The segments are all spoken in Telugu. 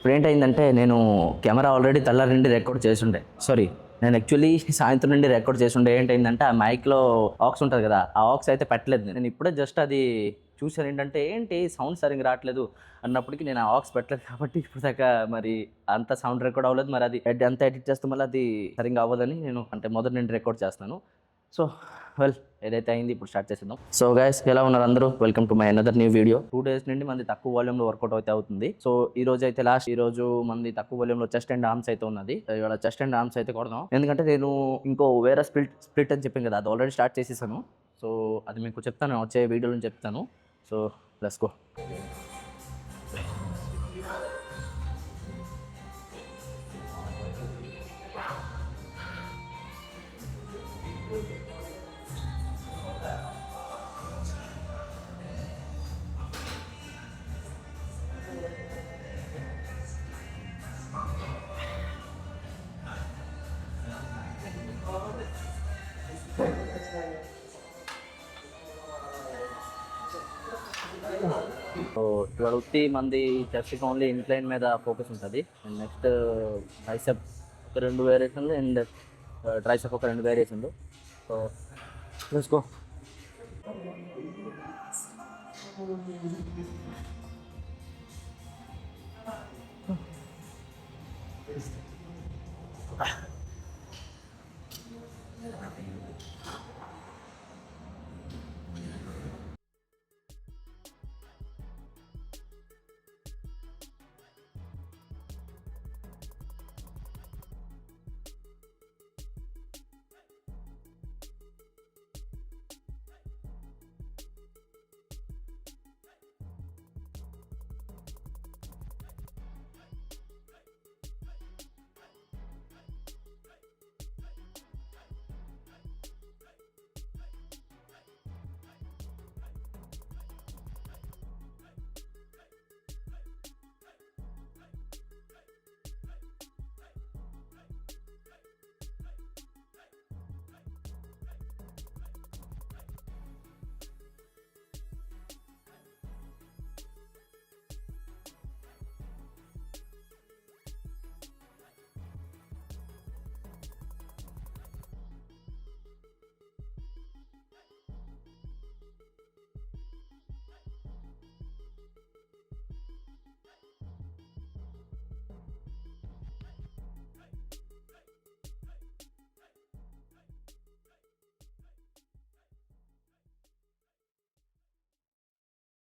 ఇప్పుడు ఏంటైందంటే నేను కెమెరా ఆల్రెడీ తెల్లారి నుండి రికార్డ్ చేసిండే. సారీ, నేను యాక్చువల్లీ సాయంత్రం నుండి రికార్డ్ చేసిండే. ఏంటైందంటే ఆ మైక్లో ఆక్స్ ఉంటుంది కదా, ఆ ఆక్స్ అయితే పెట్టలేదు. నేను ఇప్పుడే జస్ట్ అది చూసాను. ఏంటంటే ఏంటి సౌండ్ సరిగ్గా రావట్లేదు అన్నప్పటికీ నేను ఆ ఆక్స్ పెట్టలేదు కాబట్టి ఇప్పుడు దాకా మరి అంత సౌండ్ రికార్డ్ అవ్వలేదు. మరి అది అంత ఎడిట్ చేస్తే మళ్ళీ అది సరిగ్గా అవ్వదని నేను అంటే మొదటి నుండి రికార్డ్ చేస్తాను. సో వెల్, ఏదైతే అయింది ఇప్పుడు స్టార్ట్ చేసేద్దాం. సో గైస్, ఎలా ఉన్నారు అందరూ? Welcome to my another new video. 2 days నుండి మంది తక్కువ వాల్యూమ్లో వర్కౌట్ అయితే అవుతుంది. సో ఈ రోజు అయితే ఈ రోజు మంది తక్కువ వాల్యూమ్లో చెస్ట్ అండ్ ఆర్మ్స్ అయితే ఉన్నది. ఇవాళ చెస్ట్ అండ్ ఆర్మ్స్ అయితే కొడదాం. ఎందుకంటే నేను ఇంకో వేరే స్ప్లిట్ అని చెప్పాను కదా, అది ఆల్రెడీ స్టార్ట్ చేసేసాను. సో అది మీకు చెప్తాను, వచ్చే వీడియోలో చెప్తాను. So let's go. సో ఇవాళ ఉత్తి మంది చెస్ట్కి ఓన్లీ ఇన్క్లైన్ మీద ఫోకస్ ఉంటుంది. అండ్ నెక్స్ట్ బైసెప్ ఒక 2 వేరియేషన్లు అండ్ ట్రైసెప్ ఒక 2 వేరియేషన్లు. So let's go.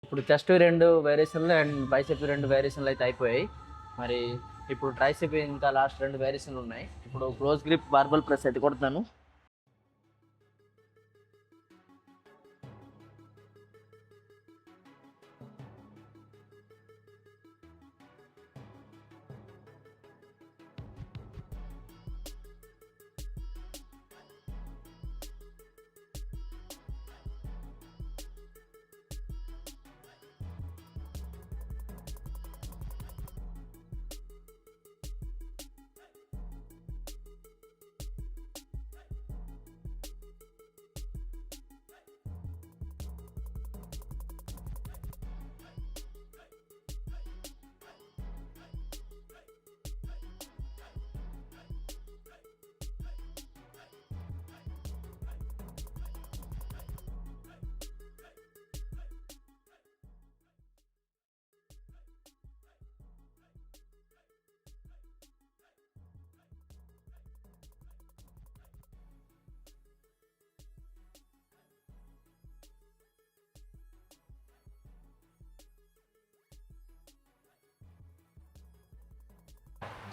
ఇప్పుడు చెస్ట్ 2 వేరియేషన్లు అండ్ బైసెప్ 2 వేరియేషన్లు అయితే అయిపోయాయి. మరి ఇప్పుడు ట్రైసెప్ ఇంకా లాస్ట్ 2 వేరియేషన్లు ఉన్నాయి. ఇప్పుడు క్లోజ్ గ్రిప్ బార్బల్ ప్రెస్ అయితే కొడుతున్నాను.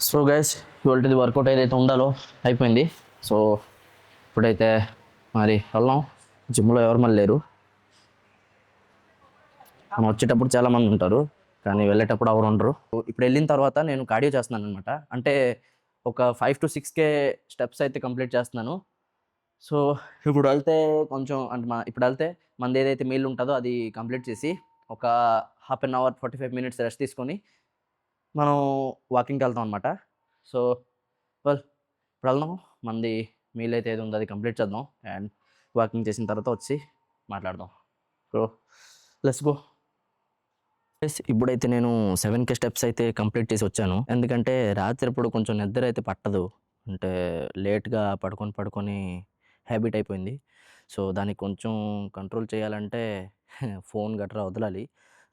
సో గైస్, ఇవాళది వర్కౌట్ ఏదైతే ఉండాలో అయిపోయింది. సో ఇప్పుడైతే మరి వెళ్దాం. జిమ్లో ఎవరు మళ్ళీ లేరు. మనం వచ్చేటప్పుడు చాలామంది ఉంటారు కానీ వెళ్ళేటప్పుడు ఎవరు ఉండరు. ఇప్పుడు వెళ్ళిన తర్వాత నేను కార్డియో చేస్తున్నాను అనమాట. అంటే ఒక 5 to 6K స్టెప్స్ అయితే కంప్లీట్ చేస్తున్నాను. సో ఇప్పుడు వెళ్తే కొంచెం అంటే ఇప్పుడు వెళ్తే మనది ఏదైతే మీల్ ఉంటుందో అది కంప్లీట్ చేసి ఒక 1/2 hour 45 minutes రెస్ట్ తీసుకొని మనం వాకింగ్కి వెళ్తాం అనమాట. సో వెల్, ఇప్పుడు వెళ్దాం. మనది మీల్ అయితే ఏది ఉందో అది కంప్లీట్ చేద్దాం అండ్ వాకింగ్ చేసిన తర్వాత వచ్చి మాట్లాడదాం. So let's go. ఇప్పుడైతే నేను 7K స్టెప్స్ అయితే కంప్లీట్ చేసి వచ్చాను. ఎందుకంటే రాత్రిప్పుడు కొంచెం నిద్ర అయితే పట్టదు. అంటే లేట్‌గా పడుకొని హ్యాబిట్ అయిపోయింది. సో, దాన్ని కొంచెం కంట్రోల్ చేయాలంటే ఫోన్ గట్రా వదలాలి.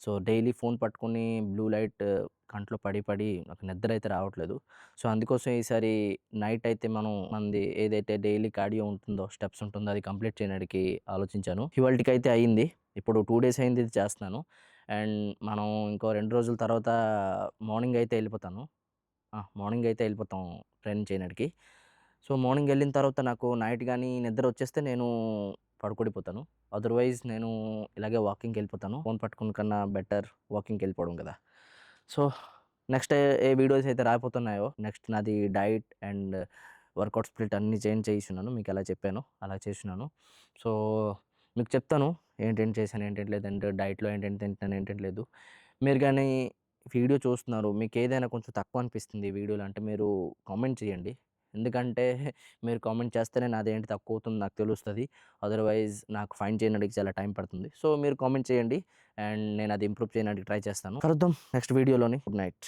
సో, డైలీ ఫోన్ పట్టుకొని బ్లూ లైట్ కంట్లో పడి నాకు నిద్ర అయితే రావట్లేదు. సో, అందుకోసం ఈసారి నైట్ అయితే మనది ఏదైతే డైలీ కార్డియో ఉంటుందో, స్టెప్స్ ఉంటుందో అది కంప్లీట్ చేయడానికి ఆలోచించాను. ఇవాల్టికైతే అయింది. ఇప్పుడు 2 డేస్ అయింది ఇది చేస్తున్నాను. అండ్ మనం ఇంకో 2 రోజుల తర్వాత మార్నింగ్ అయితే వెళ్ళిపోతాను. మార్నింగ్ అయితే వెళ్ళిపోతాం ట్రైనింగ్ చేయడానికి. సో, మార్నింగ్ వెళ్ళిన తర్వాత నాకు నైట్ గానీ నిద్ర వచ్చేస్తే నేను పడుకోడిపోతాను. అదర్‌వైజ్ నేను ఇలాగే వాకింగ్‌కెళ్ళిపోతాను. ఫోన్ పట్టుకునే కన్నా బెటర్ వాకింగ్‌కెళ్ళిపోవడం కదా! సో, నెక్స్ట్ ఏ వీడియోస్ అయితే రాబోతున్నాయో, నెక్స్ట్ నాది డైట్ అండ్ వర్కౌట్ స్ప్లిట్ అన్నీ చేంజ్ చేయిస్తున్నాను. మీకెలా చెప్పానో అలా చేస్తున్నాను. సో, మీకు చెప్తాను ఏంటేంటి చేశాను, ఏంటేంటి లేదంటే డైట్‌లో ఏంటేంటి తింటున్నాను, ఏంటేంటి లేదు. మీరు గానీ వీడియో చూస్తున్నారు. మీకేదైనా కొంచెం తక్కువ అనిపిస్తుంది ఈ వీడియోలో అంటే మీరు కామెంట్ చేయండి. ఎందుకంటే మీరు కామెంట్ చేస్తేనే నాదేంటి తక్కువవుతుందో నాకు తెలుస్తది. అదర్‌వైజ్ నాకు ఫైండ్ చేయడానికి చాలా టైం పడుతుంది. సో, మీరు కామెంట్ చేయండి అండ్ నేను అది ఇంప్రూవ్ చేయడానికి ట్రై చేస్తాను. కలుద్దాం నెక్స్ట్ వీడియోలోని. Good night.